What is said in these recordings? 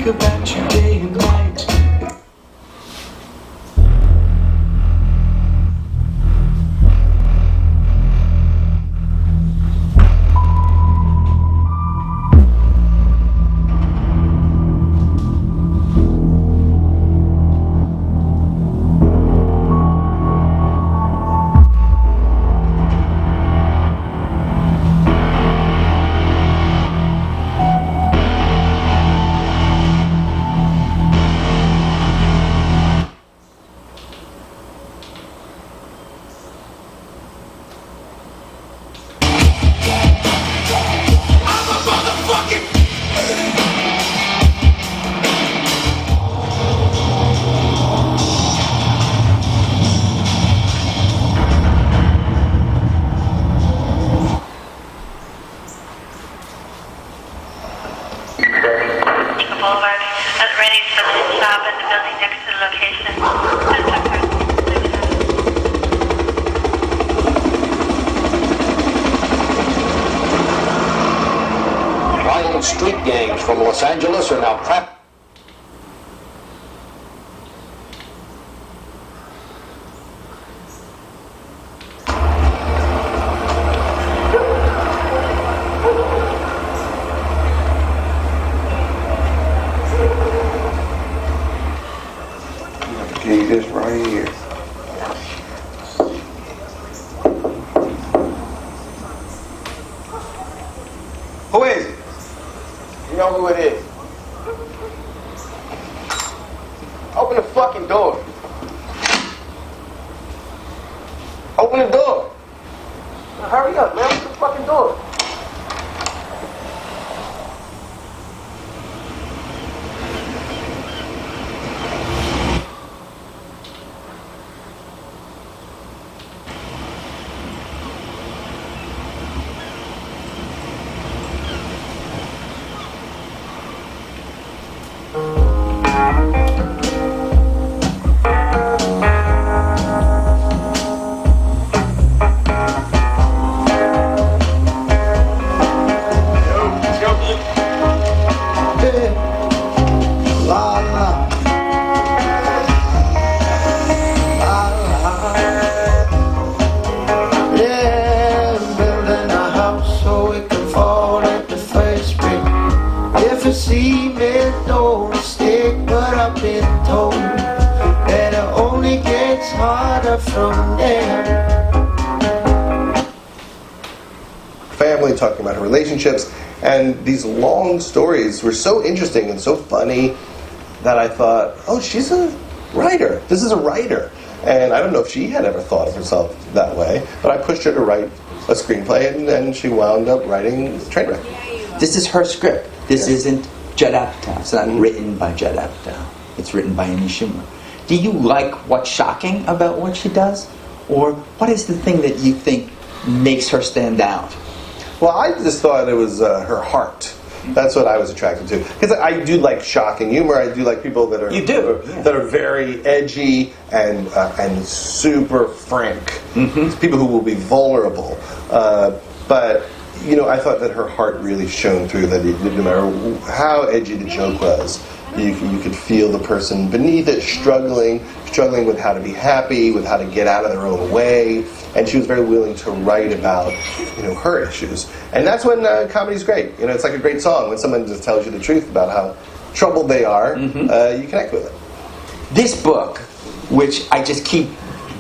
about you day and night. Boulevard. Ready for the stop at the building next to the location. Violent street gangs from Los Angeles are now trapped. This right here. Who is it? You know who it is. Open the fucking door. Open the door. Now hurry up, man. Open the fucking door. Cement don't stick, but I've been told that it only gets harder from there. Family, talking about her relationships, and these long stories were so interesting and so funny that I thought, oh, she's a writer. This is a writer. And I don't know if she had ever thought of herself that way, but I pushed her to write a screenplay, and then she wound up writing Trainwreck. This is her script. This isn't Judd Apatow. It's not written by Judd Apatow. It's written by Amy Schumer. Do you like what's shocking about what she does? Or what is the thing that you think makes her stand out? Well, I just thought it was her heart. That's what I was attracted to. Because I do like shocking humor. I do like people that are that are very edgy and super frank. It's people who will be vulnerable. But you know, I thought that her heart really shone through. That no matter how edgy the joke was, you could feel the person beneath it struggling with how to be happy, with how to get out of their own way. And she was very willing to write about, you know, her issues. And that's when comedy's great. You know, it's like a great song when someone just tells you the truth about how troubled they are. You connect with it. This book, which I just keep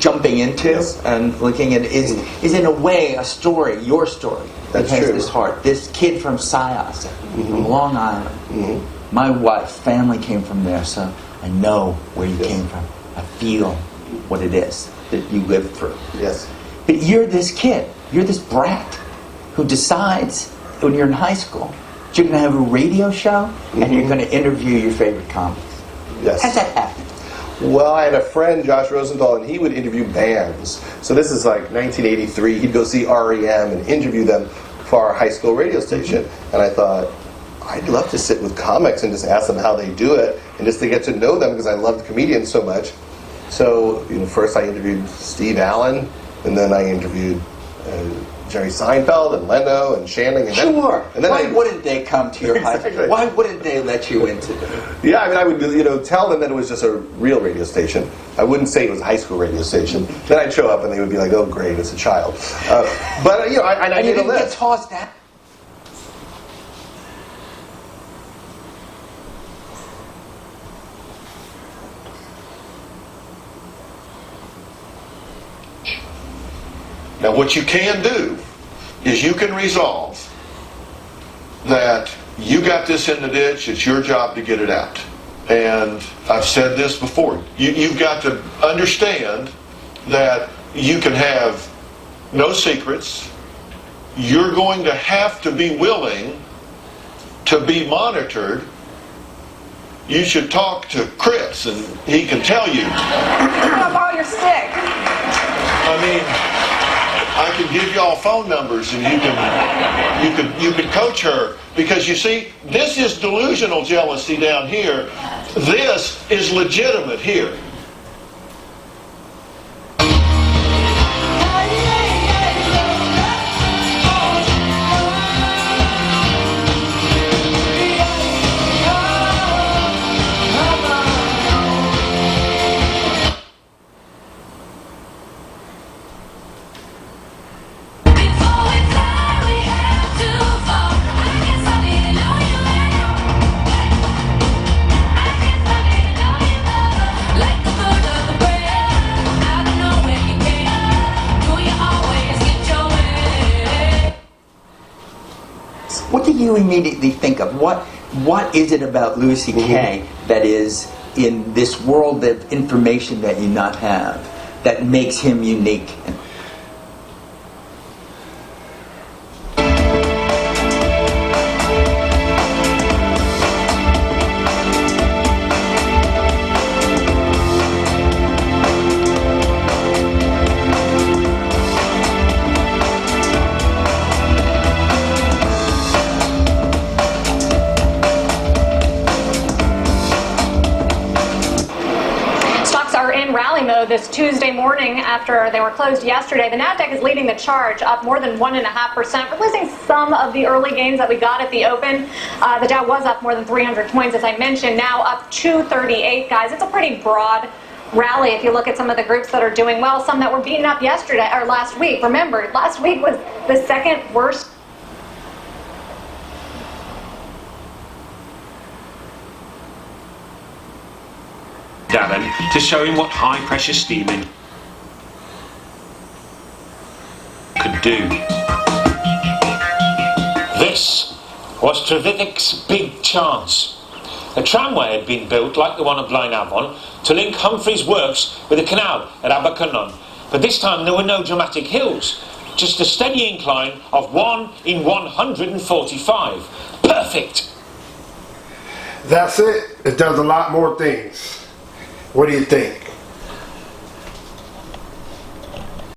jumping into and looking at, is in a way a story, your story. That's has true. This heart. This kid from Syosset, from Long Island. My wife, family came from there, so I know where you came from. I feel what it is that you lived through. Yes. But you're this kid. You're this brat who decides when you're in high school that you're going to have a radio show and you're going to interview your favorite comics. Yes. How's that happen? Well, I had a friend, Josh Rosenthal, and he would interview bands. So this is like 1983. He'd go see REM and interview them for our high school radio station. And I thought, I'd love to sit with comics and just ask them how they do it, and just to get to know them because I loved comedians so much. So, you know, first I interviewed Steve Allen, and then I interviewed Jerry Seinfeld and Leno and Shannon. And Sure. And then Why wouldn't they come to your high Exactly. school? Why wouldn't they let you into them? Yeah, I mean, I would, tell them that it was just a real radio station. I wouldn't say it was a high school radio station. Then I'd show up and they would be like, "Oh, great, it's a child." But I And you need a didn't get list. tossed out. Now, what you can do is you can resolve that you got this in the ditch, it's your job to get it out. And I've said this before, you've got to understand that you can have no secrets. You're going to have to be willing to be monitored. You should talk to Chris and he can tell you. I'll borrow your stick. I mean, I can give y'all phone numbers and you can coach her, because you see, this is delusional jealousy down here. This is legitimate here. What do you immediately think of? What is it about Louis C.K. that is in this world of information that you not have that makes him unique? Rally mode this Tuesday morning after they were closed yesterday. The Nasdaq is leading the charge, up more than 1.5%. We're losing some of the early gains that we got at the open. The Dow was up more than 300 points, as I mentioned, now up 238, guys. It's a pretty broad rally if you look at some of the groups that are doing well, some that were beaten up yesterday or last week. Remember, last week was the second worst. Davin to show him what high pressure steaming could do. This was Trevinik's big chance. A tramway had been built like the one at Blaenavon to link Humphrey's works with the canal at Abercynon, but this time there were no dramatic hills, just a steady incline of 1 in 145. Perfect! That's it. It does a lot more things. What do you think?